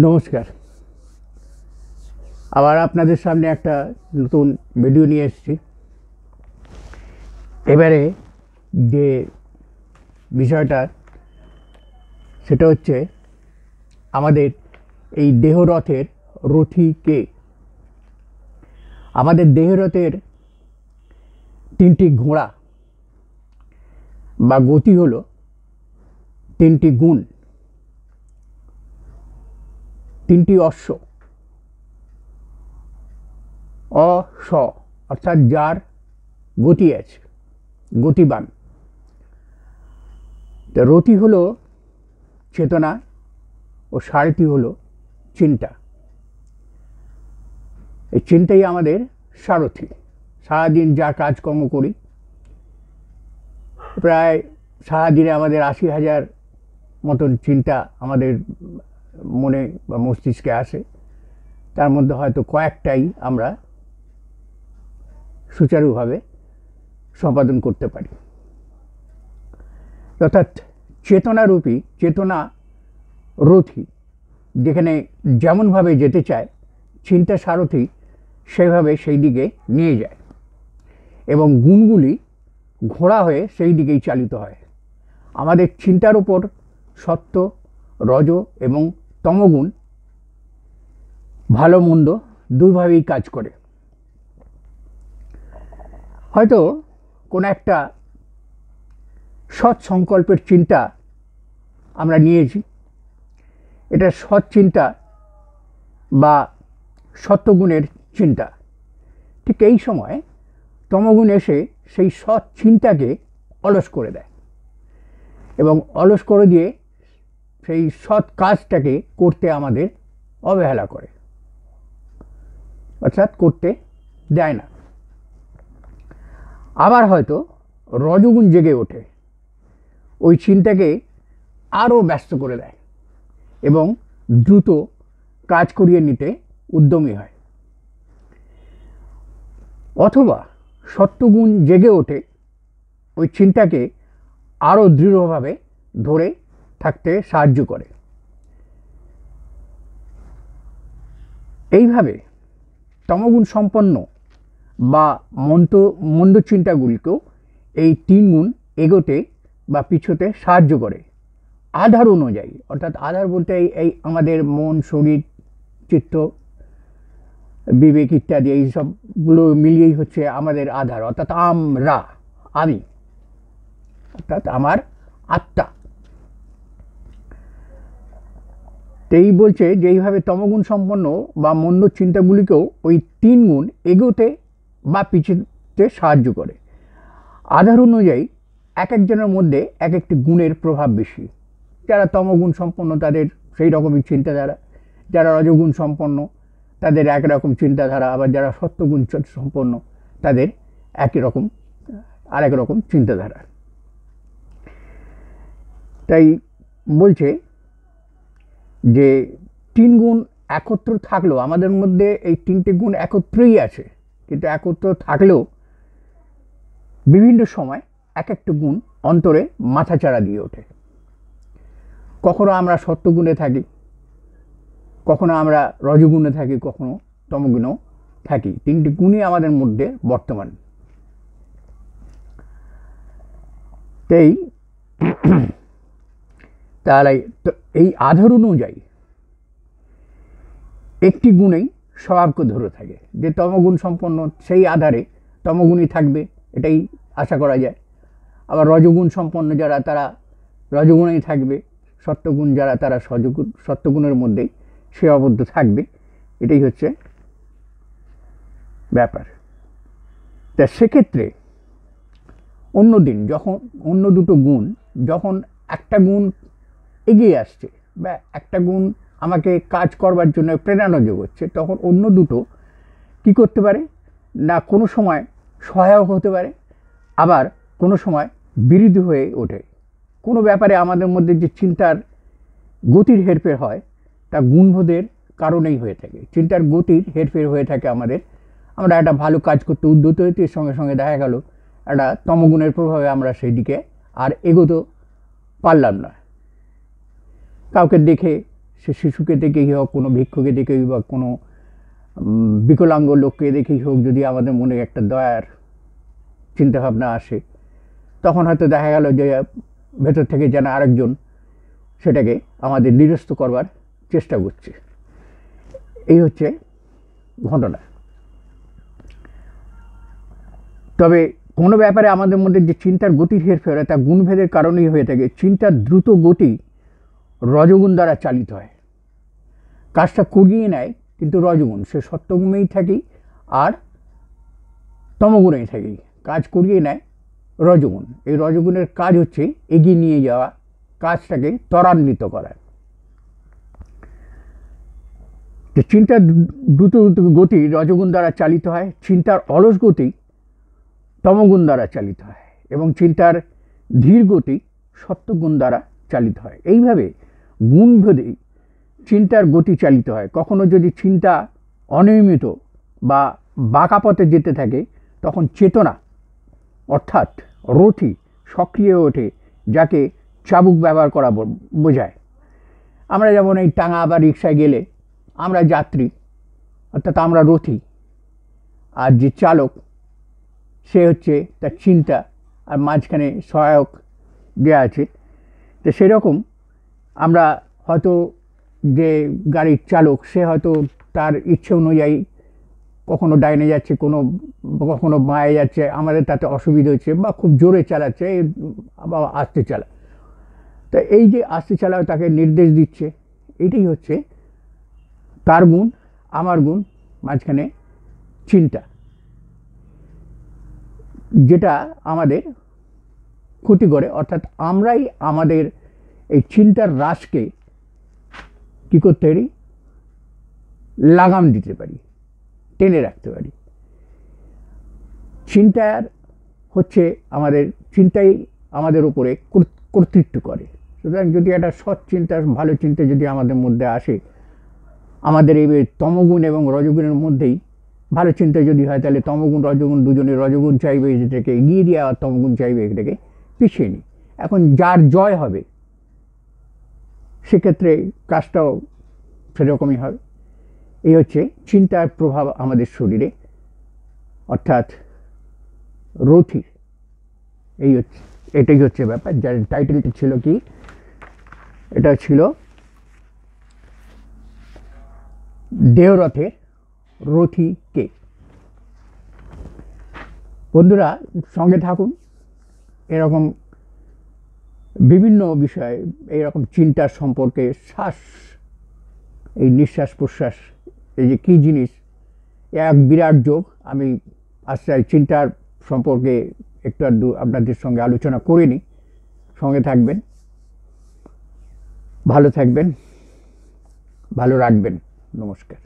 নমস্কার। আবার আপনাদের সামনে একটা নতুন ভিডিও নিয়ে এসেছি। এবারে যে বিষয়টা সেটা হচ্ছে আমাদের এই দেহরথের রথী কে। আমাদের দেহরথের তিনটি ঘোড়া বা গতি হলো তিনটি গুণ, তিনটি অশ্ব, অস অর্থাৎ যার গতি আছে, গতিবান। রথী হলো চেতনা ও সারথি হলো চিন্তা। এই চিন্তাই আমাদের সারথি। সারাদিন যা কাজকর্ম করি, প্রায় সারাদিনে আমাদের ৮০,০০০ মতন চিন্তা আমাদের মনে বা মস্তিষ্কে আসে। তার মধ্যে হয়তো কয়েকটাই আমরা সুচারুভাবে সম্পাদন করতে পারি। অর্থাৎ চেতনারূপী চেতনা রথী, যেখানে যেমনভাবে যেতে চায় চিন্তা সারথি সেভাবে সেই দিকে নিয়ে যায় এবং গুণগুলি ঘোড়া হয়ে সেই দিকেই চালিত হয়। আমাদের চিন্তার উপর সত্য, রজ এবং তমগুণ ভালো মন্দ দুইভাবেই কাজ করে। হয়তো কোনো একটা সৎ সংকল্পের চিন্তা আমরা নিয়েছি, এটা সৎ চিন্তা বা সত্যগুণের চিন্তা। ঠিক এই সময় তমগুণ এসে সেই সৎ চিন্তাকে অলস করে দেয় এবং অলস করে দিয়ে সেই সৎ কাজটাকে করতে আমাদের অবহেলা করে, অর্থাৎ করতে দেয় না। আবার হয়তো রজগুণ জেগে ওঠে, ওই চিন্তাকে আরও ব্যস্ত করে দেয় এবং দ্রুত কাজ করিয়ে নিতে উদ্যমী হয়। অথবা সত্যগুণ জেগে ওঠে, ওই চিন্তাকে আরও দৃঢ়ভাবে ধরে থাকতে সাহায্য করে। এইভাবে তমগুণ সম্পন্ন বা মন্দ চিন্তাগুলিকেও এই তিন গুণ এগোতে বা পিছোতে সাহায্য করে আধার অনুযায়ী। অর্থাৎ আধার বলতে এই আমাদের মন, শরীর, চিত্ত, বিবেক ইত্যাদি এই সবগুলো মিলিয়েই হচ্ছে আমাদের আধার। অর্থাৎ আমি, অর্থাৎ আমার আত্মা। এই বলছে যে এইভাবে তমগুণ সম্পন্ন বা মন্দ চিন্তাগুলিকেও ওই তিন গুণ এগোতে বা পিছোতে সাহায্য করে। আধার অনুযায়ী এক একজনের মধ্যে এক একটি গুণের প্রভাব বেশি। যারা তমগুণ সম্পন্ন তাদের সেই রকমই চিন্তাধারা, যারা রজগুণ সম্পন্ন তাদের একরকম চিন্তাধারা, আবার যারা সত্যগুণ সম্পন্ন তাদের একই রকম আরেক রকম চিন্তাধারা। তাই বলছে যে তিন গুণ একত্র থাকলেও আমাদের মধ্যে এই তিনটে গুণ একত্রই আছে, কিন্তু একত্র থাকলেও বিভিন্ন সময় এক একটা গুণ অন্তরে মাথাচাড়া দিয়ে ওঠে। কখনো আমরা সত্যগুণে থাকি, কখনো আমরা রজগুণে থাকি, কখনো তমগুণেও থাকি। তিনটি গুণই আমাদের মধ্যে বর্তমান। তাই তাহলে এই আধার অনুযায়ী একটি গুণেই স্বভাবকে ধরে থাকে, যে তমগুণ সম্পন্ন সেই আধারে তমগুণই থাকবে, এটাই আশা করা যায়। আবার রজগুণ সম্পন্ন যারা তারা রজগুণেই থাকবে, সত্যগুণ যারা তারা সত্যগুণের মধ্যেই সে আবদ্ধ থাকবে, এটাই হচ্ছে ব্যাপার। তা সেক্ষেত্রে অন্যদিন যখন অন্য দুটো গুণ, যখন একটা গুণ এগিয়ে আসছে বা একটা গুণ আমাকে কাজ করবার জন্য প্রেরণা যোগাচ্ছে, তখন অন্য দুটো কি করতে পারে না, কোনো সময় সহায়ক হতে পারে, আবার কোনো সময় বিরোধী হয়ে ওঠে। কোনো ব্যাপারে আমাদের মধ্যে যে চিন্তার গতির হেরফের হয় তা গুণবোধের কারণেই হয়ে থাকে। চিন্তার গতির হেরফের হয়ে থাকে আমরা একটা ভালো কাজ করতে উদ্যত হইতে সঙ্গে সঙ্গে দেখা গেল একটা তমগুণের প্রভাবে আমরা সেই দিকে আর এগোতে পারলাম না। কাউকে দেখে সে শিশুকে দেখেই হোক, কোনো ভিক্ষুকে দেখেই বা কোনো বিকলাঙ্গ লোককে দেখেই হোক, যদি আমাদের মনে একটা দয়ার চিন্তাভাবনা আসে, তখন হয়তো দেখা গেল যে ভেতর থেকে যেন আরেকজন সেটাকে আমাদের নিরস্ত করবার চেষ্টা করছে। এই হচ্ছে ঘটনা। তবে কোনো ব্যাপারে আমাদের মধ্যে যে চিন্তার গতির হেরফের হয় তা গুণভেদের কারণেই হয়ে থাকে। চিন্তার দ্রুত গতি রজগুণ দ্বারা চালিত হয়, কাজটা করিয়ে নেয় কিন্তু রজগুণ, সে সত্যগুণেই থাকি আর তমগুণেই থাকি, কাজ করিয়ে নেয় রজগুণ। এই রজগুণের কাজ হচ্ছে এগিয়ে নিয়ে যাওয়া, কাজটাকে ত্বরান্বিত করা। চিন্তার দ্রুত গতি রজগুণ দ্বারা চালিত হয়, চিন্তার অলস গতি তমগুণ দ্বারা চালিত হয় এবং চিন্তার ধীর গতি সত্যগুণ দ্বারা চালিত হয়। এইভাবে গুণভেদে চিন্তার গতি চালিত হয়। কখনো যদি চিন্তা অনিয়মিত বা বাঁকা পথে যেতে থাকে, তখন চেতনা অর্থাৎ রথি সক্রিয় ওঠে, যাকে চাবুক ব্যবহার করা বোঝায়। আমরা যেমন এই টাঙা বা রিক্সায় গেলে আমরা যাত্রী, অর্থাৎ আমরা রথি, আর যে চালক সে হচ্ছে তার চিন্তা, আর মাঝখানে সহায়ক যে আছে। তো সেরকম আমরা হয়তো যে গাড়ির চালক, সে হয়তো তার ইচ্ছে অনুযায়ী কখনো ডাইনে যাচ্ছে, কখনো বাঁয়ে যাচ্ছে, আমাদের তাতে অসুবিধা হচ্ছে, বা খুব জোরে চালাচ্ছে বা আস্তে চালা। তা এই যে আস্তে চালাও তাকে নির্দেশ দিচ্ছে, এটাই হচ্ছে তার গুণ আমার গুণ, মাঝখানে চিন্তা, যেটা আমাদের ক্ষতি করে। অর্থাৎ আমরাই আমাদের এই চিন্তার রাশকে কী করতে পারি, লাগাম দিতে পারি, টেনে রাখতে পারি। চিন্তার হচ্ছে আমাদের, চিন্তাই আমাদের উপরে কর্তৃত্ব করে। সুতরাং যদি একটা সৎ চিন্তা, ভালো চিন্তা যদি আমাদের মধ্যে আসে, আমাদের এই তমগুণ এবং রজগুণের মধ্যেই ভালো চিন্তা যদি হয়, তাহলে তমগুণ রজগুণ দুজনে, রজগুণ চাইবে যেটাকে এগিয়ে দিয়ে, আর তমগুণ চাইবে এটাকে পিছিয়ে নিই। এখন যার জয় হবে সেক্ষেত্রে কাজটাও সেরকমই হবে। এই হচ্ছে চিন্তার প্রভাব আমাদের শরীরে, অর্থাৎ রথি। এটাই হচ্ছে ব্যাপার। যার টাইটেলটা ছিল কি, এটা ছিল দেহরথের রথি কে। বন্ধুরা সঙ্গে থাকুন, এরকম বিভিন্ন বিষয়, এইরকম চিন্তার সম্পর্কে, শ্বাস, এই নিঃশ্বাস প্রশ্বাস, এই যে কী জিনিস, এক বিরাট যোগ। আমি আজকে চিন্তার সম্পর্কে একটু আধটু আপনাদের সঙ্গে আলোচনা করে নিই। সঙ্গে থাকবেন, ভালো থাকবেন, ভালো রাখবেন। নমস্কার।